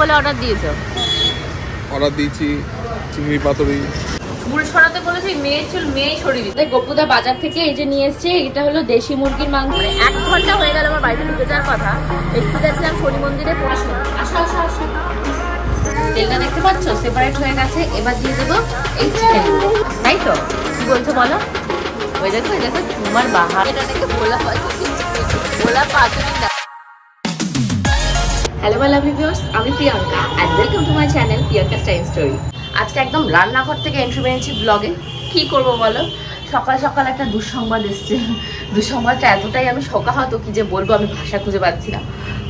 বলে অর্ডার দিয়েছো? অর্ডার দিয়েছি চিংড়ি পাতুরি। চুল সরাতে বলেছি, মেয়ের চুল মেয়েই সরিয়ে দিচ্ছে। গপুদা বাজার থেকে এই যে নিয়ে এসছে, এটা হলো দেশি মুরগির মাংস। 1 ঘন্টা হয়ে গেল আমার বাড়িতে ঢুকে যাওয়ার কথা। একটু গেছিলাম শনি মন্দিরে পড়াশোনা। আসো আসো আসো। তেলটা দেখতে পাচ্ছ সেপারেট হয়ে গেছে। এবার দিয়ে দেবো এই চিকেন, তাই তো? কি বলছো বলো? ওই দেখো ওই দেখো তোমার বাহার, এটা দেখে ভোলা পাতুরি, ভোলা পাতুরি না। হ্যালো মাই লাভলি ভিউয়ার্স, আমি Priyanka and welcome to my channel Priyanka's time story. আজকে একদম রান্নাঘর থেকে এন্ট্রি মেরেছি ব্লগে। কি করব বলো, সকাল সকাল একটা দুঃসংবাদ এসছে। দুঃসংবাদটা এতটাই আমি শোকাহত, কি যে বলবো আমি ভাষা খুঁজে পাচ্ছি না।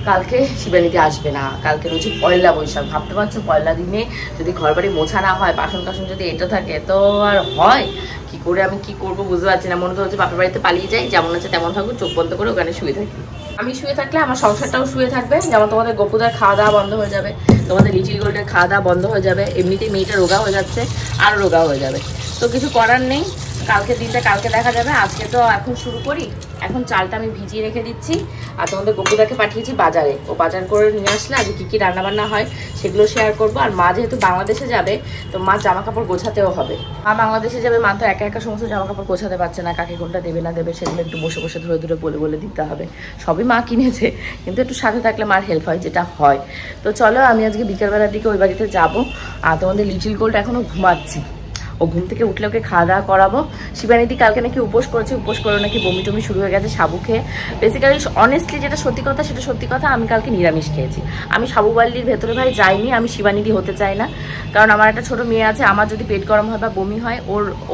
কালকে শিবানীদি আসবে না, কালকে রয়েছে পয়লা বৈশাখ। ভাবতে পারছো পয়লা দিনে যদি ঘর বাড়ি মোছা না হয়, বাসন কাসন যদি এটা থাকে তো আর হয় কি করে? আমি কি করব বুঝতে পারছি না। মনে তো হচ্ছে বাপের বাড়িতে পালিয়ে যাই, যেমন আছে তেমন থাকবো, চোখ বন্ধ করে ওখানে শুয়ে থাকি। আমি শুয়ে থাকলে আমার সংসারটাও শুয়ে থাকবে। যেমন তোমাদের গপুদার খাওয়া দাওয়া বন্ধ হয়ে যাবে, তোমাদের লিটিল গোল্ডের খাওয়া দাওয়া বন্ধ হয়ে যাবে। এমনিতেই মেয়েটা রোগা হয়ে যাচ্ছে, আরও রোগা হয়ে যাবে। তো কিছু করার নেই, কালকে দিনটা কালকে দেখা যাবে। আজকে তো এখন শুরু করি। এখন চালটা আমি ভিজিয়ে রেখে দিচ্ছি। আর তোমাদের গপুদাকে পাঠিয়েছি বাজারে, ও বাজার করে নিয়ে আসলে আজকে কী কী রান্নাবান্না হয় সেগুলো শেয়ার করবো। আর মা যেহেতু বাংলাদেশে যাবে, তো মা জামা কাপড় গোছাতেও হবে। মা বাংলাদেশে যাবে, মা তো একা একা সমস্ত জামা কাপড় গোছাতে পারছে না। কাকে কোনটা দেবে না দেবে সেগুলো একটু বসে বসে ধরে ধরে বলে বলে দিতে হবে। সবই মা কিনেছে, কিন্তু একটু সাথে থাকলে মার হেল্প হয়, যেটা হয়। তো চলো, আমি আজকে বিকেলবেলার দিকে ওই বাড়িতে যাবো। আর তোমাদের লিটিল গোল্ড এখনও ঘুমাচ্ছে, ও ঘুম থেকে উঠলে ওকে খাওয়া দাওয়া করাবো। শিবানীদি কালকে নাকি উপোস করেছে, উপোস করে নাকি বমি টমি শুরু হয়ে গেছে সাবু খেয়ে। বেসিক্যালি অনেস্টলি যেটা সত্যি কথা সেটা সত্যি কথা, আমি কালকে নিরামিষ খেয়েছি। আমি সাবু বাল্লির ভেতরে ভাই যাইনি, আমি শিবানীদি হতে চাই না। কারণ আমার একটা ছোট মেয়ে আছে, আমার যদি পেট গরম হয় বা বমি হয়,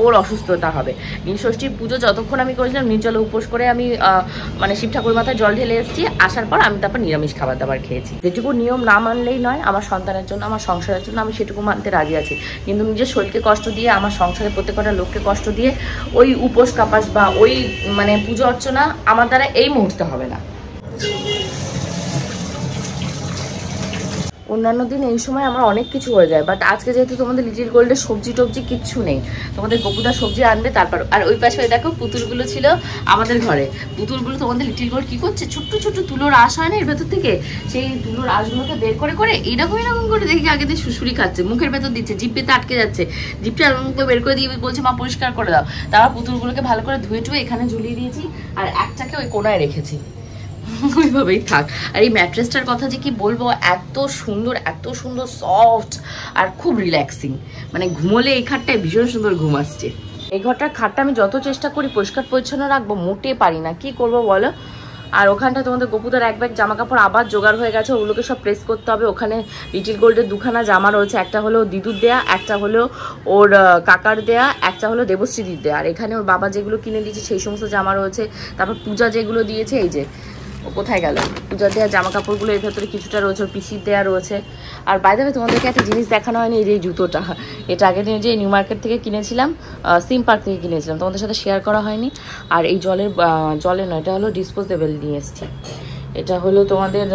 ওর অসুস্থতা হবে। নীলষষ্ঠীর পুজো যতক্ষণ আমি করেছিলাম নির্জলে উপোস করে আমি মানে শিব ঠাকুর মাথায় জল ঢেলে এসেছি। আসার পর আমি তারপর নিরামিষ খাবার দাবার খেয়েছি। যেটুকু নিয়ম না মানলেই নয়, আমার সন্তানের জন্য, আমার সংসারের জন্য আমি সেটুকু মানতে রাজি আছি। কিন্তু নিজের শরীরকে কষ্ট দিয়ে, আমার সংসারের প্রত্যেকটা লোককে কষ্ট দিয়ে ওই উপোস কাপাস বা ওই মানে পুজো অর্চনা আমার দ্বারা এই মুহূর্তে হবে না। অন্যান্য দিন এই সময় আমার অনেক কিছু হয়ে যায়, বাট আজকে যেহেতু তোমাদের লিটিল গোল্ডের সবজি টবজি কিচ্ছু নেই, তোমাদের গপুদা সবজি আনবে তারপর। আর ওই পাশে দেখো পুতুলগুলো ছিল আমাদের ঘরে। পুতুলগুলো তোমাদের লিটিল গোল্ড কি করছে, ছোট্ট ছোট্ট তুলোর আঁশ হয় না এর ভেতর থেকে, সেই তুলোর আঁশগুলোকে বের করে করে এইরকম এরকম করে দেখি আগে দিয়ে শুশুরি খাচ্ছে, মুখের ভেতর দিচ্ছে, জিভেতে আটকে যাচ্ছে। জিভটা বের করে দিয়ে বলছে মা পরিষ্কার করে দাও। তারপর পুতুলগুলোকে ভালো করে ধুয়ে টুয়ে এখানে ঝুলিয়ে দিয়েছি, আর একটাকে ওই কোনায় রেখেছি, ওইভাবেই থাক। আর এই ম্যাট্রেসটার কথা যে কি বলবো, এত সুন্দর সফট আর খুব রিল্যাক্সিং। মানে ঘুমোলে এই খাটটায় ভীষণ সুন্দর ঘুম আসছে। এই ঘরটার খাটটা আমি যত চেষ্টা করি পরিষ্কার পরিচ্ছন্ন রাখবো, মোটে পারি না, কি করবো বলো। আর ওখানটা তোমাদের গপুদার এক ব্যাগ জামা কাপড় আবার জোগাড় হয়ে গেছে, ওগুলোকে সব প্রেস করতে হবে। ওখানে লিটিল গোল্ডের দুখানা জামা রয়েছে, একটা হলো দিদুর দেয়া, একটা হলো ওর কাকার দেয়া, একটা হলো দেবশ্রীদির দেয়া। আর এখানে ওর বাবা যেগুলো কিনে দিয়েছে সেই সমস্ত জামা রয়েছে। তারপর পূজা যেগুলো দিয়েছে, এই যে ও কোথায় গেল, পূজার দেওয়া জামা কাপড়গুলো এর ভেতরে কিছুটা রয়েছে, ওর পিসির দেওয়া রয়েছে। আর বাইরে তোমাদেরকে একটা জিনিস দেখানো হয়নি, এই যে জুতোটা, এটা আগের দিন যে নিউ মার্কেট থেকে কিনেছিলাম, সিম পার্ক থেকে কিনেছিলাম, তোমাদের সাথে শেয়ার করা হয়নি। আর এই জলের নয়, এটা হলো ডিসপোজেবল নিয়ে এসেছি। এটা হলো তোমাদের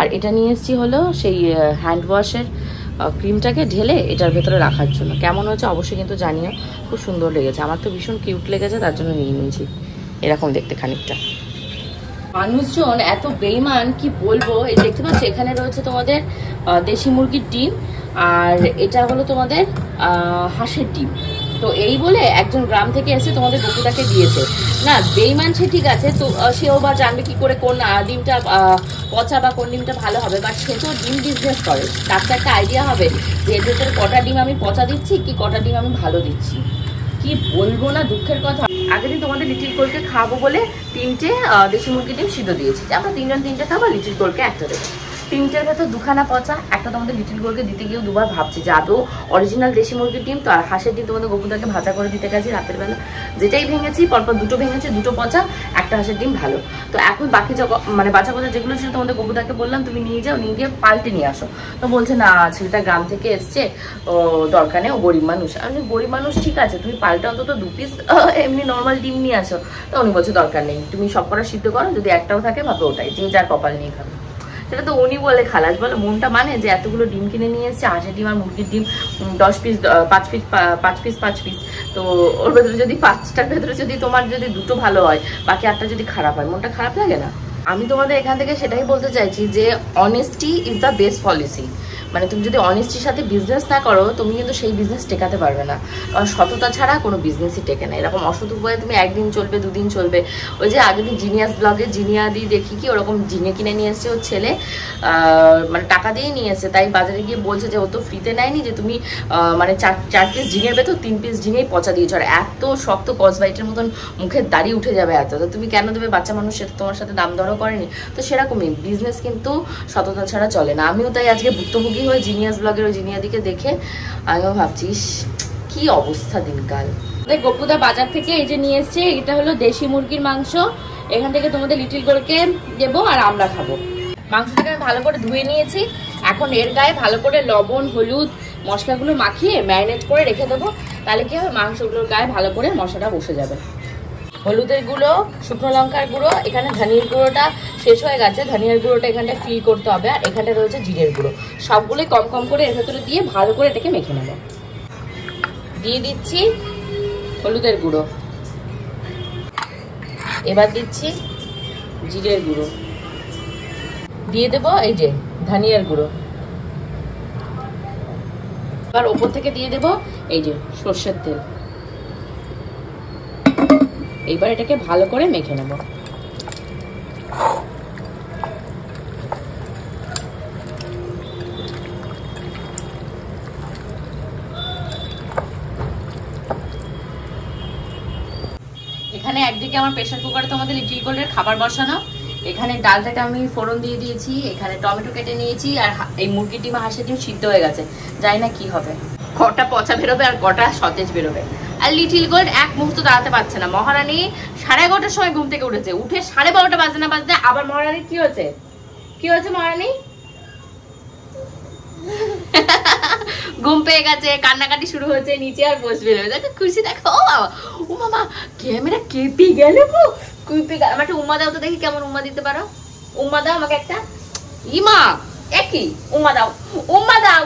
আর এটা নিয়ে এসেছি হলো সেই হ্যান্ড ওয়াশের ক্রিমটাকে ঢেলে এটার ভেতরে রাখার জন্য। কেমন হয়েছে অবশ্যই কিন্তু জানিও, খুব সুন্দর লেগেছে, আমার তো ভীষণ কিউট লেগেছে, তার জন্য নিয়ে নিয়েছি। এরকম দেখতে খানিকটা। মানুষজন এত বেইমান কি বলবো। এই দেখতে পাচ্ছ এখানে রয়েছে তোমাদের দেশি মুরগির ডিম, আর এটা হলো তোমাদের হাঁসের ডিম। তো এই বলে একজন গ্রাম থেকে এসে তোমাদের গপুদাকে দিয়েছে। না বেইমান সে ঠিক আছে, তো সেও বা জানবে কি করে কোন ডিমটা পচা বা কোন ডিমটা ভালো হবে, বাট সে তো ডিম বিজনেস করে, তার তো একটা আইডিয়া হবে যে এর ভেতরে কটা ডিম আমি পচা দিচ্ছি কি কটা ডিম আমি ভালো দিচ্ছি। কি বলবো না, দুঃখের কথা। আগের দিন তোমাদের লিটিল গোল্ডকে খাবো বলে 3টে দেশি মুরগির ডিম সিদ্ধ দিয়েছি, যে আমরা 3 জন 3টে খাবো, লিটিল গোল্ডকে একটা দেবো। 3টের ভেতর দুখানা পচা, একটা তোমাদের লিটিল গোল্ডকে দিতে গিয়েও দুবার ভাবছি যে আদৌ অরিজিনাল দেশি মুরগির ডিম তো। আর হাঁসের ডিম তোমাদের গপুদাকে ভাজা করে দিতে গেছি রাতের বেলা, যেটাই ভেঙেছি পরপর দুটো ভেঙেছে, দুটো পচা, একটা হাঁসের ডিম ভালো। তো এখন বাকি মানে বাচ্চা বাচ্চা যেগুলো ছিল তোমাদের গপুদাকে বললাম তুমি নিয়ে যাও, নিয়ে গিয়ে পাল্টে নিয়ে আসো। তো বলছে না ছেলেটা গ্রাম থেকে এসছে, ও দরকার নেই, ও গরিব মানুষ। আমি গরিব মানুষ ঠিক আছে, তুমি পাল্টে অন্তত 2 পিস এমনি নর্মাল ডিম নিয়ে আসো। তো উনি বলছে দরকার নেই, তুমি সব করা সিদ্ধ করো, যদি একটাও থাকে ভাবে ওটাই, যে যার কপাল নিয়ে খাবে। সেটা তো উনি বলে খালাস, বলে মনটা মানে যে এতগুলো ডিম কিনে নিয়ে এসছে, হাঁসের ডিম আর মুরগির ডিম 10 পিস 5 পিস, তো ওর ভেতরে যদি 5টার ভেতরে যদি তোমার যদি 2টো ভালো হয়, বাকি 8টা যদি খারাপ হয়, মনটা খারাপ লাগে না? আমি তোমাদের এখান থেকে সেটাই বলতে চাইছি যে honesty is the best policy. মানে তুমি যদি অনেস্টির সাথে বিজনেস না করো, তুমি কিন্তু সেই বিজনেস টেকাতে পারবে না। কারণ সততা ছাড়া কোনো বিজনেসই টেকে না। এরকম অসৎ উপায়ে তুমি একদিন চলবে, দুদিন চলবে। ওই যে আগের দিন জিনিয়াস ব্লগে জিনিয়াদি দেখি কি ওরকম ঝিঙে কিনে নিয়ে এসছে ওর ছেলে, মানে টাকা দিয়ে নিয়ে এসছে, তাই বাজারে গিয়ে বলছে যে ও তো ফ্রিতে নেয়নি, যে তুমি মানে চার পিস ঝিঙের ভেতর 3 পিস ঝিঙেই পচা দিয়েছ, আর এত শক্ত কসবাইটের মতন মুখের দাড়ি উঠে যাবে এত, তো তুমি কেন দেবে? বাচ্চা মানুষ, সে তোমার সাথে দাম দরও করেনি। তো সেরকমই বিজনেস কিন্তু সততা ছাড়া চলে না। আমিও তাই আজকে ভুক্তভোগী হয়ে জিনিয়াস ব্লগের ওই জিনিয়াদিকে দেখে আমিও ভাবছিস কি অবস্থা দিনকাল। গপুদা বাজার থেকে এই যে নিয়ে এসছে, এটা হলো দেশি মুরগির মাংস। এখান থেকে তোমাদের লিটিল গোলকে দেবো আর আমরা খাবো। মাংসটাকে আমি ভালো করে ধুয়ে নিয়েছি। এখন এর গায়ে ভালো করে লবণ, হলুদ, মশলাগুলো মাখিয়ে ম্যারিনেট করে রেখে দেবো। তাহলে কি হবে, মাংসগুলোর গায়ে ভালো করে মশলাটা বসে যাবে। হলুদের গুঁড়ো, শুকনো লঙ্কার গুঁড়ো, এখানে ধনিয়ার গুঁড়োটা শেষ হয়ে গেছে, ধনিয়ার গুঁড়োটা এখানটা ফিল করতে হবে, আর এখানটা রয়েছে জিরের গুঁড়ো। সবগুলোই কম কম করে এর ভেতরে দিয়ে ভালো করে এটাকে মেখে নেব। দিয়ে দিচ্ছি হলুদের গুঁড়ো, এবার দিচ্ছি জিরের গুঁড়ো, দিয়ে দেবো এই যে ধনিয়ার গুঁড়ো, এবার ওপর থেকে দিয়ে দেবো এই যে সর্ষের তেল। এইবার এটাকে ভালো করে মেখে নেব। এখানে একদিকে আমার প্রেসার কুকারে তোমাদের লিটিল গোল্ডের খাবার বসানো, এখানে ডালটাকে আমি ফোড়ন দিয়ে দিয়েছি, এখানে টমেটো কেটে নিয়েছি, আর এই মুরগির ডিম হাঁসের ডিম সিদ্ধ হয়ে গেছে। জানি না কি হবে, কটা পচা বেরোবে আর কটা সতেজ বেরোবে। আর লিটিল গোল্ড এক মুহূর্ত দাঁড়াতে পারছে না। মহারানী 11:30টার সময় ঘুম থেকে উঠেছে, উঠে 12:30 বাজতে না বাজতে আবার মহারানী কি হয়েছে, কি হয়েছে মহারানী? ঘুম পেয়ে গেছে, কান্নাকাটি শুরু হয়েছে, নিচে আর বসবে না। দেখো খুশি, দেখো ও বাবা, ও মামা ক্যামেরা কেঁপে গেল গো, কেঁপে গেল। আমাকে উম্মা দাও তো দেখি, কেমন উম্মা দিতে পারো? উম্মা দাও আমাকে একটা। ইমা একই উম্মা দাও, উম্মা দাও।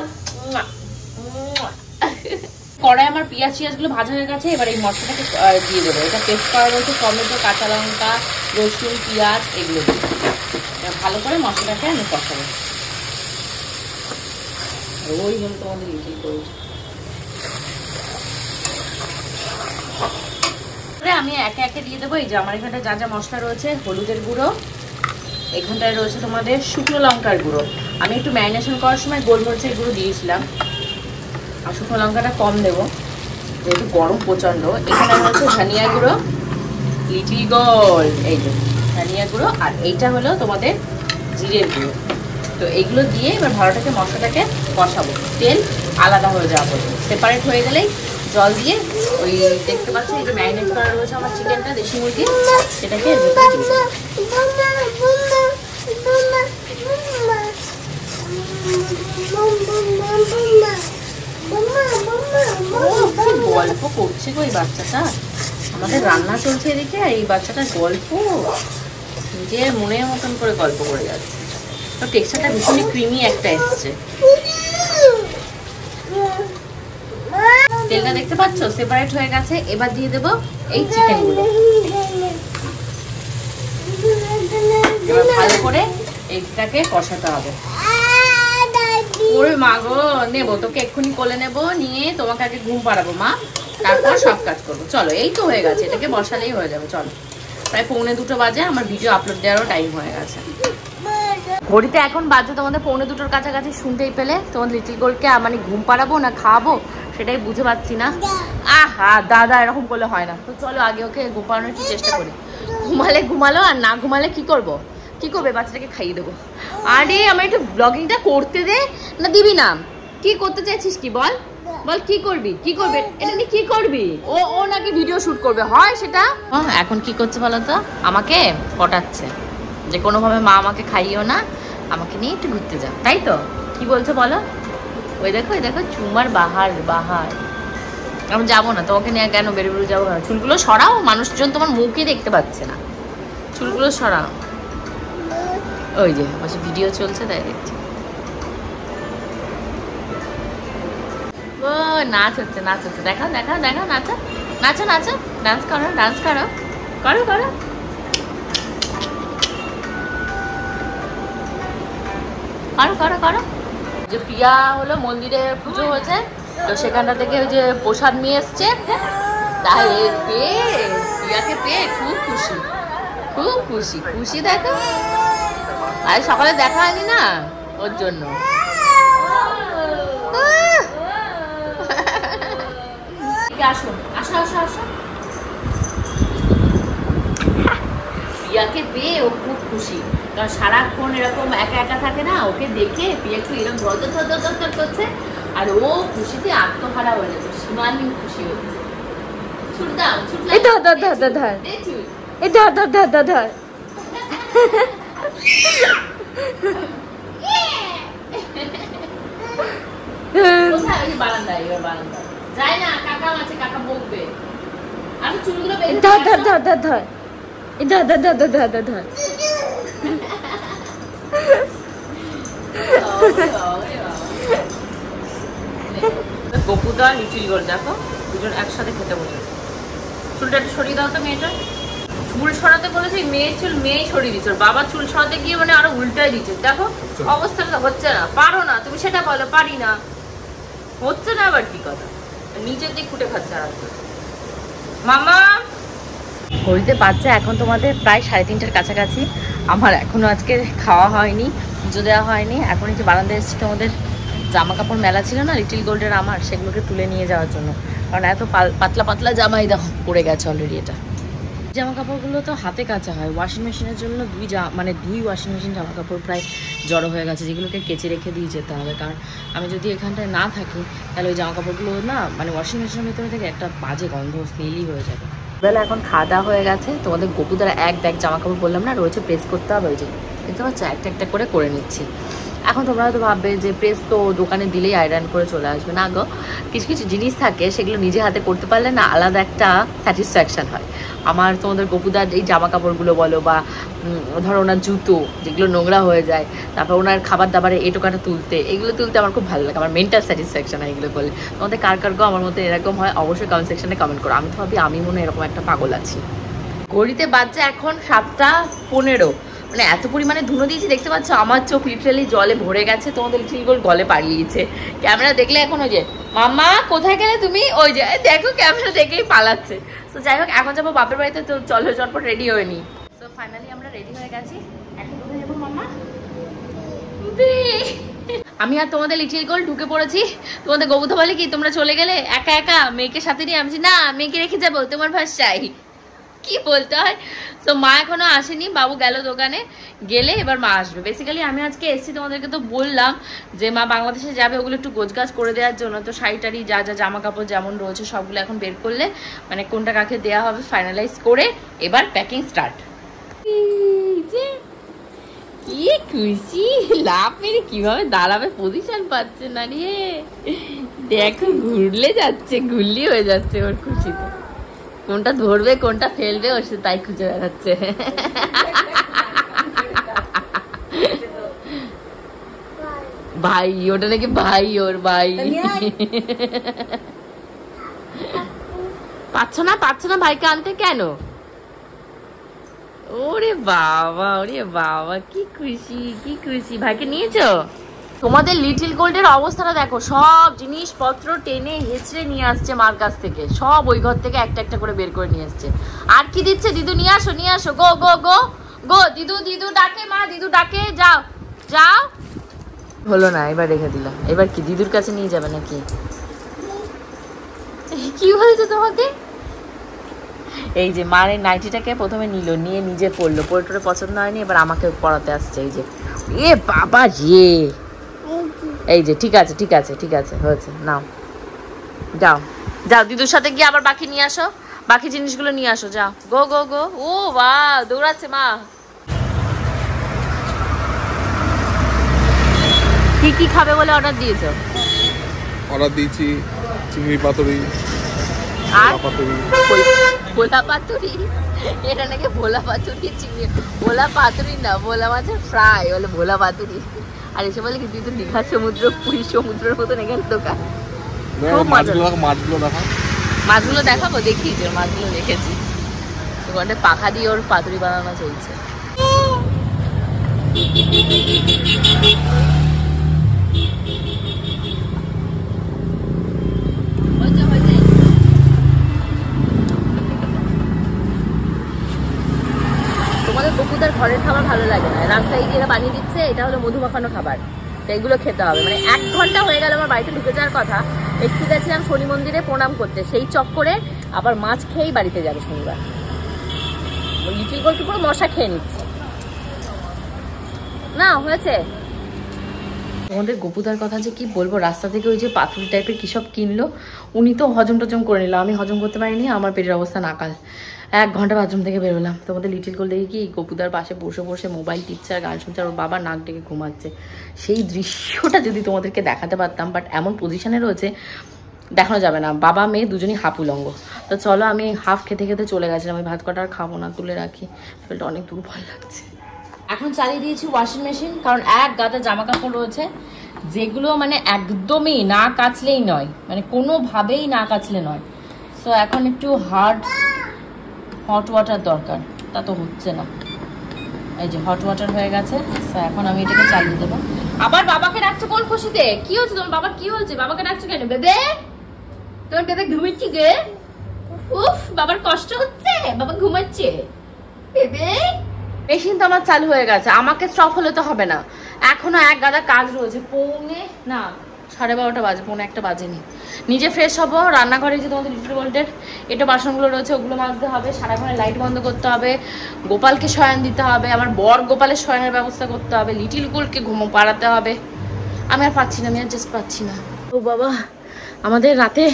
কড়াই আমার পেঁয়াজ গুলো ভাজা হয়ে গেছে। এবার এই মশলাটাকে দিয়ে দেবো। এটা পেস্ট করা রয়েছে টমেটো, কাঁচা লঙ্কা, রসুন, পেঁয়াজ, এগুলো দিয়ে ভালো করে মশলাটাকে আমি কষাবো। ওই জন্য তোমাদের লিটিল গোল্ড আমি একে একে দিয়ে দেবো। এই যে আমার এখানটা যা যা মশলা রয়েছে, হলুদের গুঁড়ো, এখানটায় রয়েছে তোমাদের শুকনো লঙ্কার গুঁড়ো। আমি একটু ম্যারিনেশন করার সময় গোলমরিচের গুঁড়ো দিয়েছিলাম, আর শুকনো লঙ্কাটা কম দেবো যেহেতু গরম প্রচন্ড। এখানে রয়েছে ধনিয়া গুঁড়ো, লিটিল গোল্ড এই যে ধনিয়া গুঁড়ো, আর এইটা হলো তোমাদের জিরের গুঁড়ো। তো এইগুলো দিয়ে এবার ভালোটাকে মশলাটাকে কষাবো, তেল আলাদা হয়ে যাওয়া পর্যন্ত। সেপারেট হয়ে গেলেই জল দিয়ে ওই দেখতে পাচ্ছি এই যে ম্যারিনেট করা রয়েছে আমার চিকেনটা, দেশি মুরগি, সেটাকে এর ভিতরে দিয়ে দেবো। গল্প করছে গো এই বাচ্চাটা, আমাদের রান্না চলছে এদিকে আর এই বাচ্চাটার গল্প নিজের মনের মতন করে গল্প করে যাচ্ছে। তো টেক্সচারটা ভীষণই ক্রিমি একটা এসছে। তেলটা দেখতে পাচ্ছ সেপারেট হয়ে গেছে। এবার দিয়ে দেবো এই চিকেন গুলো, এবার ভালো করে এইটাকে কষাতে হবে। ওরে মা গো, নেবো তোকে এক্ষুনি কোলে নেবো, নিয়ে তোমাকে আগে ঘুম পাড়াবো মা, তারপর সব কাজ করবো। চলো এই তো হয়ে গেছে, এটাকে বসালেই হয়ে যাবে। চলো প্রায় 1:45 বাজে, আমার ভিডিও আপলোড দেওয়ারও টাইম হয়ে গেছে। ঘড়িতে এখন বাজে তোমাদের 1:45 কাছাকাছি। শুনতেই পেলে, তোমাদের লিটিল গোল্ডকে মানে ঘুম পাড়াবো না খাওয়াবো সেটাই বুঝে পাচ্ছি না। আহা দাদা এরকম করলে হয় না। তো চলো আগে ওকে ঘুম পাড়ানোর একটু চেষ্টা করি। ঘুমালে ঘুমালো, আর না ঘুমালে কি করবো, কি করবে, বাচ্চাটাকে খাইয়ে দেবো। আরে আমার একটু ব্লগিংটা করতে দে না, দিবি না? কি করতে চাইছিস কি বল, বল কি করবি, কি করবে এটা নিয়ে, কি করবি? ও নাকি ভিডিও শুট করবে, হয় সেটা। এখন কি করছে বলো তো, আমাকে পটাচ্ছে যে কোনোভাবে মা আমাকে খাইও না, আমাকে নিয়ে একটু ঘুরতে যাও, তাই তো? কি বলছো বলো? ওই দেখো চুমার বাহার বাহার। আমি যাবো না তোমাকে নিয়ে, কেন বেরো যাবো না? চুলগুলো সরাও, মানুষজন তোমার মুখই দেখতে পাচ্ছে না, চুলগুলো সরাও। ওই যে বসে ভিডিও চলছে তাই দেখছি। ও নাচ হচ্ছে, দেখাও নাচো, ডান্স করো, করো। করো করো করো। যে প্রিয়া হলো মন্দিরে পুজো হয়েছে, তো সেখানটা থেকে ওই যে প্রসাদ নিয়ে এসছে, তাই পেয়ে প্রিয়াকে পেয়ে খুব খুশি, খুব খুশি খুশি। দেখো আর সকালে দেখা হয়নি না ওর জন্য। আসো আসো আসো আসো। প্রিয়াকে পেয়ে ও খুব খুশি, কারণ সারাক্ষণ এরকম একা একা থাকে না, ওকে দেখে প্রিয়া একটু এরকম ধর করছে, আর ও খুশিতে আত্মহারা হয়ে যাচ্ছে, সীমাহীন খুশি হচ্ছে। ছুটদাম ছুটদাম, এই ধর ধর ধর ধর ধর, এই ধর ধর ধর ধর ধর। কোথায়? ওই বারান্দায়, এবার বারান্দায় যাই না, কাকা আছে, কাকা বকবে। আমি চুলগুলো বেঁধে ধর ধর ধর ধর ধর, এই ধর ধর ধর ধর ধর ধর। গপুদা লিটিল গোল্ড দেখো দুজন একসাথে খেতে বসেছে। চুলটা একটু সরিয়ে দাও তো মেয়েটা। চুল সরাতে বলেছে, মেয়ের চুল মেয়েই সরিয়ে দিচ্ছে, বাবা চুল সরাতে গিয়ে মানে আরো উল্টাই দিচ্ছে। দেখো অবস্থাটা হচ্ছে না, পারো না তুমি, সেটা বলো পারি না, হচ্ছে না আবার কি কথা, নিচের দিক ফুটে খাচ্ছে। আর মামা ঘড়িতে বাচ্চা এখন তোমাদের প্রায় 3:30টার কাছাকাছি। আমার এখনো আজকে খাওয়া হয়নি, পুজো দেওয়া হয়নি। এখন এই যে বারান্দায় এসেছি, তোমাদের জামা কাপড় মেলা ছিল না লিটিল গোল্ডের আমার, সেগুলোকে তুলে নিয়ে যাওয়ার জন্য, কারণ এত পাতলা পাতলা জামাই দেখো পড়ে গেছে অলরেডি। এটা জামা কাপড়গুলো তো হাতে কাচা হয়, ওয়াশিং মেশিনের জন্য দুই ওয়াশিং মেশিন জামা কাপড় প্রায় জড়ো হয়ে গেছে, যেগুলোকে কেচে রেখে দিয়ে যেতে হবে। কারণ আমি যদি এখানটায় না থাকি তাহলে ওই জামা কাপড়গুলো না মানে ওয়াশিং মেশিনের ভিতরে থেকে একটা বাজে গন্ধ স্মেলই হয়ে যাবে। বেলা এখন খাওয়া দাওয়া হয়ে গেছে, তোমাদের গপুদারা এক ব্যাগ জামা কাপড় বললাম না রয়েছে, প্রেস করতে হবে। ওই যে দেখতে পাচ্ছ একটা একটা করে নিচ্ছি। এখন তোমরা হয়তো ভাববে যে প্রেস তো দোকানে দিলেই আয়রন করে চলে আসবে, না গো, কিছু কিছু জিনিস থাকে সেগুলো নিজে হাতে করতে পারলে না আলাদা একটা স্যাটিসফ্যাকশান হয়। আমার তোমাদের গপুদার এই জামা কাপড়গুলো বলো, বা ধরো ওনার জুতো যেগুলো নোংরা হয়ে যায়, তারপর ওনার খাবার দাবারে এটোকাটা তুলতে, এগুলো তুলতে আমার খুব ভালো লাগে, আমার মেন্টাল স্যাটিসফ্যাকশান হয় এগুলো করলে। তোমাদের কার গো আমার মতো এরকম হয় অবশ্যই কমেন্ট সেকশনে কমেন্ট করো। আমি তো ভাবি আমি মনে এরকম একটা পাগল আছি। ঘড়িতে বাজছে এখন 7:15, মানে এত পরিমাণে ধুনো দিয়েছি দেখতে পাচ্ছ, আমার চোখ লিটারালি জলে ভরে গেছে। তোমাদের লিটিল গোল্ড গলে পালিয়েছে, ক্যামেরা দেখলে এখন ওই যে মামা কোথায় গেলে তুমি, ওই যে দেখো ক্যামেরা দেখেই পালাচ্ছে। তো যাই হোক এখন যাবো বাপের বাড়িতে, তো চলো চটপট রেডি হয়ে নি। তো ফাইনালি আমরা রেডি হয়ে গেছি, এখন কোথায় যাবো মামা? আমি আর তোমাদের লিটিল গোল্ড ঢুকে পড়েছি। তোমাদের গবুধা বলে কি তোমরা চলে গেলে একা একা মেয়েকে সাথে নিয়ে, আমি না মেয়েকে রেখে যাবো, তোমার ভাষায় কি বলতে হয়। তো মা এখনো আসেনি, বাবু গেল দোকানে, গেলে এবার মা আসবে। বেসিক্যালি আমি আজকে এসেছি, তোমাদেরকে তো বললাম যে মা বাংলাদেশে যাবে, ওগুলো একটু গোছগাছ করে দেওয়ার জন্য। তো শাড়ি টাড়ি যা যা জামা কাপড় যেমন রয়েছে সবগুলো এখন বের করলে মানে কোনটা কাকে দেওয়া হবে ফাইনালাইজ করে এবার প্যাকিং স্টার্ট। কি খুশি, লাভ মেরে কিভাবে দাঁড়াবে পজিশন পাচ্ছে না রে, দেখো ঘুরলে যাচ্ছে, ঘুরলি হয়ে যাচ্ছে ওর খুশিতে। কোনটা ধরবে কোনটা ফেলবে ওর সাথে তাই খুঁজে বেড়াচ্ছে। ভাই ওটা নাকি ভাই, ওর ভাই। পাচ্ছ না ভাইকে আনতে কেন? ওরে বাবা কি খুশি ভাইকে নিয়েছো। তোমাদের লিটিল গোল্ডের অবস্থাটা দেখো, সব জিনিসপত্র টেনে হেঁচড়ে নিয়ে আসছে মার কাছ থেকে, সব ওই ঘর থেকে একটা একটা করে বের করে নিয়ে আসছে। আর কি দিচ্ছে? দিদু নিয়ে আসো, গো গো গো গো, দিদু ডাকে, মা দিদু ডাকে, যাও যাও। হলো না, এবার রেখে দিলাম। এবার কি দিদুর কাছে নিয়ে যাবে নাকি? কি হয়েছে তোমাকে? এই যে মার এই নাইটিটাকে প্রথমে নিয়ে নিজে পরলো, পরে পছন্দ হয়নি, এবার আমাকে পরাতে আসছে। এই যে এ বাবা রে, এই যে ঠিক আছে হয়েছে, নাও যাও দিদুর সাথে গিয়ে আবার বাকি নিয়ে আসো, বাকি জিনিসগুলো নিয়ে আসো, যাও গো গো গো। ও বাহ, দৌড়াচ্ছে মা। কি খাবে বলে অর্ডার দিয়েছো? অর্ডার দিয়েছি চিংড়ি পাতুরি আর ভোলা পাতুরি। এটা নাকি ভোলা পাতুরি, চিংড়ি ভোলা পাতুরি না, ভোলা মাছের ফ্রাই বলে ভোলা পাতুরি। আর এসে বলে কি তুই তো দীঘা সমুদ্র, পুরী সমুদ্রের মতন এখানে দোকান। মাছগুলো দেখাবো, দেখিয়েছি মাছগুলো দেখেছি। ওখানে পাখা দিয়ে ওর পাতুরি বানানো চলছে। ভালো লাগে না। রাস্তায় গিয়ে বানিয়ে দিচ্ছে, এটা হলো মধু মাখানো খাবার, তো এগুলো খেতে হবে। মানে 1 ঘন্টা হয়ে গেল আমার বাড়িতে ঢুকে যাওয়ার কথা, একটু গেছিলাম শনি মন্দিরে প্রণাম করতে, সেই চক্করে আবার মাছ খেয়েই বাড়িতে যাবে শনিবার। লিটিল গোল্ড পুরো মশা খেয়ে নিচ্ছে না। হয়েছে তোমাদের গপুদার কথা যে কি বলবো, রাস্তা থেকে ওই যে পাথুরি টাইপের কী সব কিনলো, উনি তো হজম টজম করে নিল, আমি হজম করতে পারিনি, আমার পেটের অবস্থা নাকাল। 1 ঘন্টা বাথরুম থেকে বেরোলাম। তোমাদের লিটিল গোল্ড দেখি কি গপুদার পাশে বসে বসে মোবাইল টিপছে আর গান শুনছে, আর ওর বাবা নাক ডেকে ঘুমাচ্ছে। সেই দৃশ্যটা যদি তোমাদেরকে দেখাতে পারতাম, বাট এমন পজিশনে রয়েছে দেখানো যাবে না। বাবা মেয়ে দুজনই হাফ উলঙ্গ। তো চলো, আমি হাফ খেতে খেতে চলে গেছিলাম, আমি ভাত কটা আর খাবো না, তুলে রাখি, শরীরটা অনেক দুর্বল লাগছে। এখন চালিয়ে দিয়েছি ওয়াশিং মেশিন, কারণ এক গাদা জামা কাপড় রয়েছে যেগুলো মানে একদমই না কাচলেই নয়, মানে কোনোভাবেই না কাচলে নয়। সো এখন একটু হট ওয়াটার দরকার, তা তো হচ্ছে না। এই যে হট ওয়াটার হয়ে গেছে, সো এখন আমি এটাকে চালিয়ে দেবো। আবার বাবাকে ডাকছো কোন খুশিতে? কি হচ্ছে তোমার বাবা? কি হয়েছে? বাবাকে ডাকছো কেন? বেবে, তোমার বেবে ঘুমাচ্ছি গে। উফ, বাবার কষ্ট হচ্ছে, বাবা ঘুমাচ্ছে। বেবে মেশিন তো আমার চালু হয়ে গেছে, আমাকে স্টপ হলে তো হবে না, এখনো 1 গাদা কাজ রয়েছে। 12:30 বাজে, 1:45 বাজেনি। নিজে ফ্রেশ হবো, রান্নাঘরে যে তোমাদের লিটল গোল্ডের এটা বাসনগুলো রয়েছে ওগুলো মাজতে হবে, সারা ঘরে লাইট বন্ধ করতে হবে, গোপালকে শয়ন দিতে হবে, আমার বর গোপালের শয়নের ব্যবস্থা করতে হবে, লিটিল গোল্ডকে ঘুমো পাড়াতে হবে। আমি আর পাচ্ছি না, আমি আর জাস্ট পাচ্ছি না। ও বাবা, আমাদের রাতে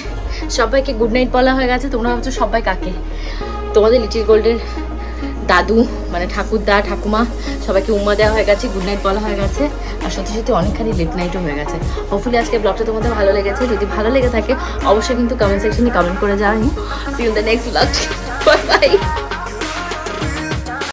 সবাইকে গুড নাইট বলা হয়ে গেছে। তোমরা ভাবছো সবাই কাকে? তোমাদের লিটিল গোল্ডের দাদু মানে ঠাকুরদা ঠাকুমা সবাইকে উম্মা দেওয়া হয়ে গেছে, গুড নাইট বলা হয়ে গেছে, আর সত্যি সত্যি অনেকখানি লেট নাইটও হয়ে গেছে। হোপফুলি আজকে ব্লগটা তোমাদের ভালো লেগেছে। যদি ভালো লেগে থাকে অবশ্যই কিন্তু কমেন্ট সেকশনে কমেন্ট করে যাও। See you in the next blog. Bye by.